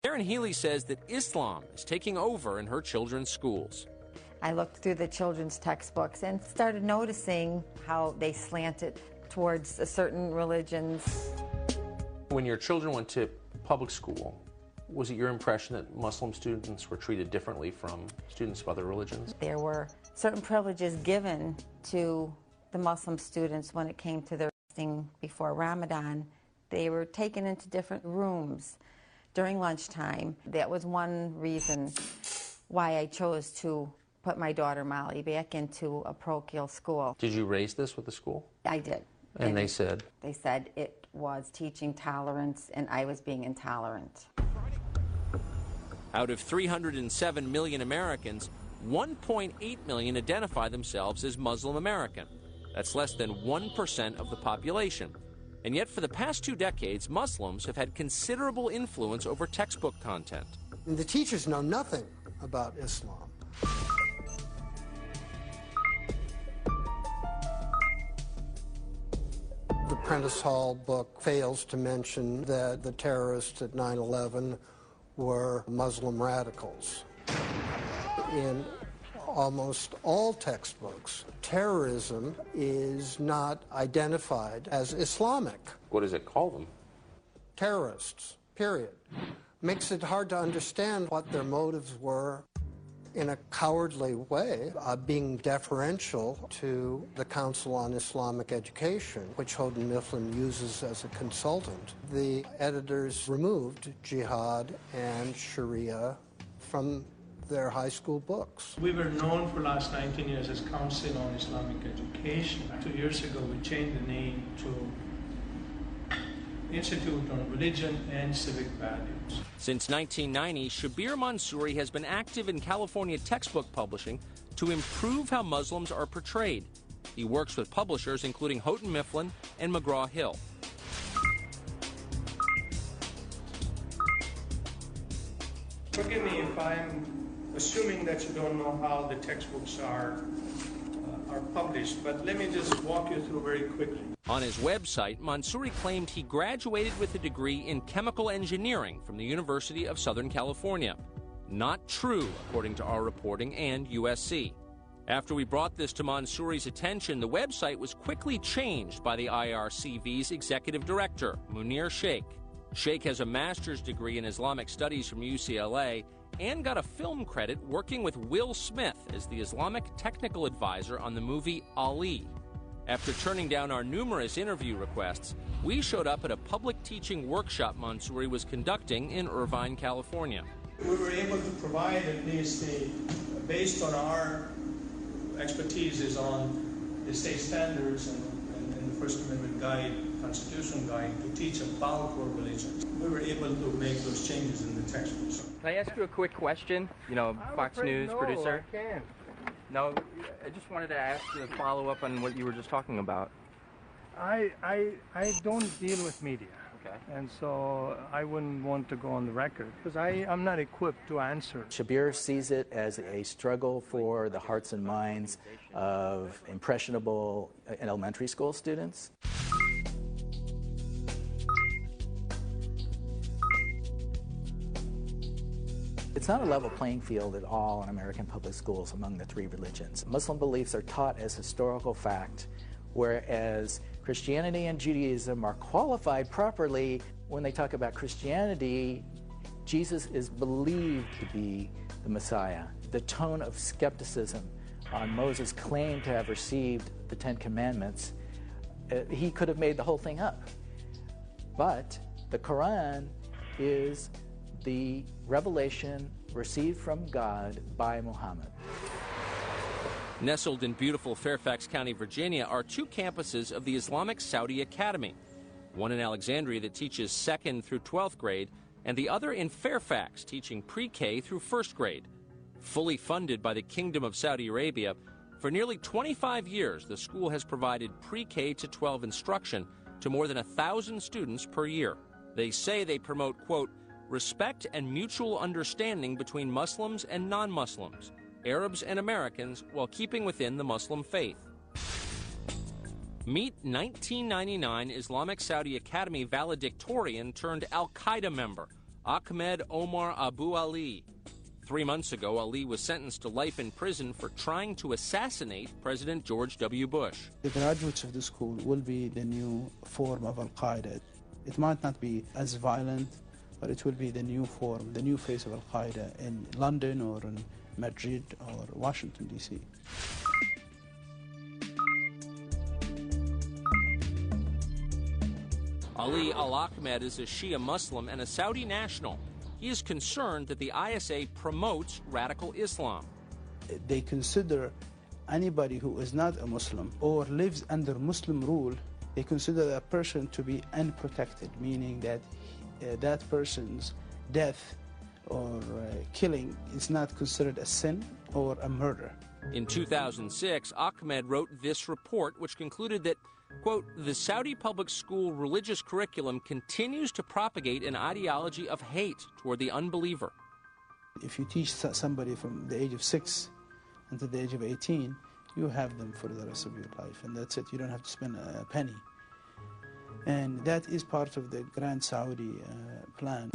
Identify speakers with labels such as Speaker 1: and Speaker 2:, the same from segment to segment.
Speaker 1: Erin Healy says that Islam is taking over in her children's schools.
Speaker 2: I looked through the children's textbooks and started noticing how they slanted towards certain religions.
Speaker 3: When your children went to public school, was it your impression that Muslim students were treated differently from students of other religions?
Speaker 2: There were certain privileges given to the Muslim students when it came to their fasting before Ramadan. They were taken into different rooms during lunchtime. That was one reason why I chose to put my daughter Molly back into a parochial school.
Speaker 3: Did you raise this with the school?
Speaker 2: I did.
Speaker 3: And they said?
Speaker 2: They said it was teaching tolerance and I was being intolerant.
Speaker 1: Out of 307 million Americans, 1.8 million identify themselves as Muslim American. That's less than 1% of the population. And yet for the past 2 decades, Muslims have had considerable influence over textbook content.
Speaker 4: The teachers know nothing about Islam. The Prentice Hall book fails to mention that the terrorists at 9/11 were Muslim radicals. In almost all textbooks, terrorism is not identified as Islamic.
Speaker 3: What does it call them?
Speaker 4: Terrorists, period. Makes it hard to understand what their motives were. In a cowardly way, being deferential to the Council on Islamic Education, which Houghton Mifflin uses as a consultant. The editors removed jihad and Sharia from their high school books.
Speaker 5: We were known for the last 19 years as Council on Islamic Education. 2 years ago, we changed the name to Institute on Religion and Civic Values.
Speaker 1: Since 1990, Shabir Mansouri has been active in California textbook publishing to improve how Muslims are portrayed. He works with publishers including Houghton Mifflin and McGraw-Hill.
Speaker 5: Forgive me if I'm assuming that you don't know how the textbooks are published, but let me just walk you through very quickly.
Speaker 1: On his website, Mansouri claimed he graduated with a degree in chemical engineering from the University of Southern California. Not true, according to our reporting and USC. After we brought this to Mansouri's attention, the website was quickly changed by the IRCV's executive director, Munir Sheikh. Sheikh has a master's degree in Islamic studies from UCLA and got a film credit working with Will Smith as the Islamic technical advisor on the movie Ali. After turning down our numerous interview requests, we showed up at a public teaching workshop Mansouri was conducting in Irvine, California.
Speaker 5: We were able to provide at least based on our expertise is on the state standards and the First Amendment guide, Constitution guide, to teach about world religions. We were able to make those changes in the textbooks.
Speaker 6: Can I ask you a quick question? You know, Fox News producer.
Speaker 4: I can't.
Speaker 6: No, I just wanted to ask you a follow-up on what you were just talking about.
Speaker 7: I don't deal with media.
Speaker 6: Okay.
Speaker 7: And so I wouldn't want to go on the record because I'm not equipped to answer.
Speaker 8: Shabir sees it as a struggle for the hearts and minds of impressionable elementary school students. It's not a level playing field at all in American public schools among the 3 religions. Muslim beliefs are taught as historical fact, whereas Christianity and Judaism are qualified properly. When they talk about Christianity, Jesus is believed to be the Messiah. The tone of skepticism on Moses' claim to have received the 10 Commandments, he could have made the whole thing up. But the Quran is the revelation received from God by Muhammad.
Speaker 1: Nestled in beautiful Fairfax County, Virginia, are 2 campuses of the Islamic Saudi Academy. One in Alexandria that teaches 2nd through 12th grade, and the other in Fairfax, teaching pre-K through 1st grade. Fully funded by the Kingdom of Saudi Arabia, for nearly 25 years, the school has provided pre-K to 12 instruction to more than 1,000 students per year. They say they promote, quote, respect and mutual understanding between Muslims and non-Muslims, Arabs and Americans, while keeping within the Muslim faith. Meet 1999 Islamic Saudi Academy valedictorian turned Al-Qaeda member, Ahmed Omar Abu Ali. 3 months ago, Ali was sentenced to life in prison for trying to assassinate President George W. Bush.
Speaker 9: The graduates of the school will be the new form of Al-Qaeda. It might not be as violent, but it will be the new form, the new face of Al-Qaeda in London or in Madrid or Washington, D.C.
Speaker 1: Ali Al-Ahmed is a Shia Muslim and a Saudi national. He is concerned that the ISA promotes radical Islam.
Speaker 9: They consider anybody who is not a Muslim or lives under Muslim rule, they consider that person to be unprotected, meaning that that person's death or killing is not considered a sin or a murder.
Speaker 1: In 2006, Ahmed wrote this report, which concluded that, quote, the Saudi public school religious curriculum continues to propagate an ideology of hate toward the unbeliever.
Speaker 9: If you teach somebody from the age of 6 until the age of 18, you have them for the rest of your life, and that's it. You don't have to spend a penny. And that is part of the Grand Saudi plan.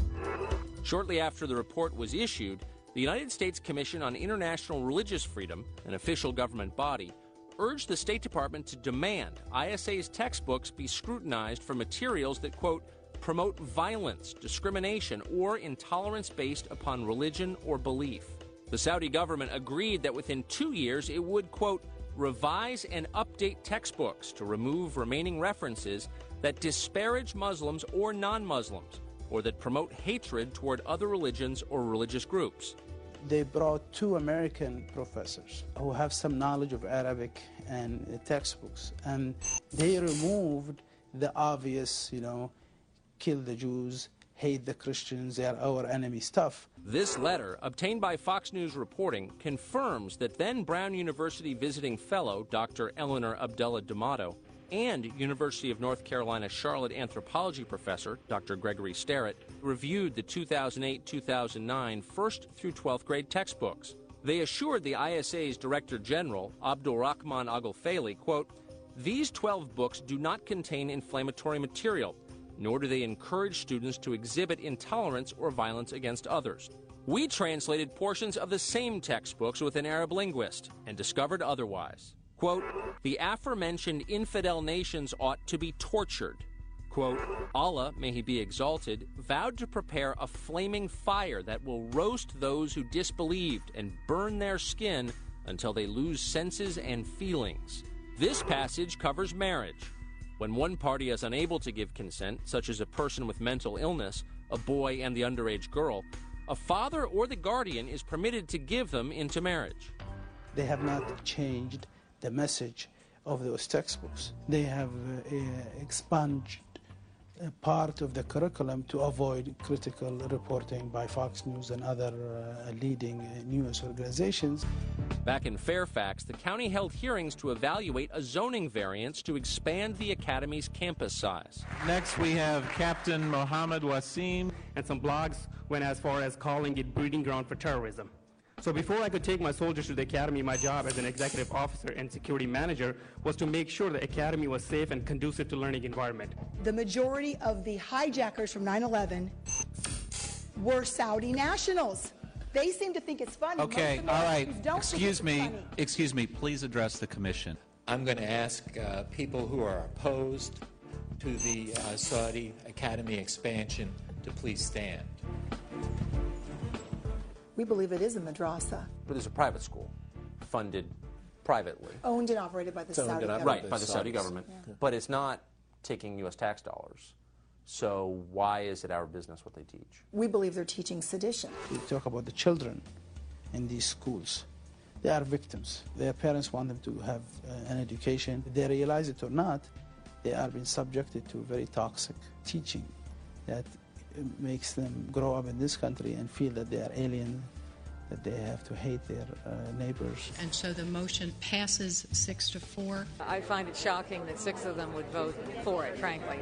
Speaker 1: Shortly after the report was issued, the United States Commission on International Religious Freedom, an official government body, urged the State Department to demand ISA's textbooks be scrutinized for materials that, quote, promote violence, discrimination, or intolerance based upon religion or belief. The Saudi government agreed that within 2 years it would, quote, revise and update textbooks to remove remaining references that disparage Muslims or non-Muslims, or that promote hatred toward other religions or religious groups.
Speaker 9: They brought 2 American professors who have some knowledge of Arabic and textbooks, and they removed the obvious, kill the Jews, hate the Christians, they are our enemy stuff.
Speaker 1: This letter, obtained by Fox News reporting, confirms that then Brown University visiting fellow Dr. Eleanor Abdullah D'Amato and University of North Carolina Charlotte anthropology professor Dr. Gregory Sterrett reviewed the 2008-2009 1st through 12th grade textbooks. They assured the ISA's Director General, Abdul Rahman Agolfeli, quote, these 12 books do not contain inflammatory material, nor do they encourage students to exhibit intolerance or violence against others. We translated portions of the same textbooks with an Arab linguist and discovered otherwise. Quote, the aforementioned infidel nations ought to be tortured. Quote, Allah, may he be exalted, vowed to prepare a flaming fire that will roast those who disbelieved and burn their skin until they lose senses and feelings. This passage covers marriage. When one party is unable to give consent, such as a person with mental illness, a boy and the underage girl, a father or the guardian is permitted to give them into marriage.
Speaker 9: They have not changed the message of those textbooks. They have expunged a part of the curriculum to avoid critical reporting by Fox News and other leading news organizations.
Speaker 1: Back in Fairfax, the county held hearings to evaluate a zoning variance to expand the academy's campus size.
Speaker 10: Next, we have Captain Mohammed Wasim.
Speaker 11: And some blogs went as far as calling it breeding ground for terrorism. So before I could take my soldiers to the academy, my job as an executive officer and security manager was to make sure the academy was safe and conducive to learning environment.
Speaker 12: The majority of the hijackers from 9/11 were Saudi nationals. They seem to think it's funny.
Speaker 13: Okay, all right. Excuse me. Please address the commission.
Speaker 14: I'm going to ask people who are opposed to the Saudi academy expansion to please stand.
Speaker 12: We believe it is a madrasa.
Speaker 3: But it's a private school, funded privately.
Speaker 12: Owned and operated by the Saudi government.
Speaker 3: Right, by the Saudi government. Yeah. But it's not taking U.S. tax dollars. So why is it our business what they teach?
Speaker 12: We believe they're teaching sedition.
Speaker 9: We talk about the children in these schools. They are victims. Their parents want them to have an education. If they realize it or not, they are being subjected to very toxic teaching that makes them grow up in this country and feel that they are alien, that they have to hate their neighbors.
Speaker 15: And so the motion passes 6-4.
Speaker 16: I find it shocking that 6 of them would vote for it, frankly.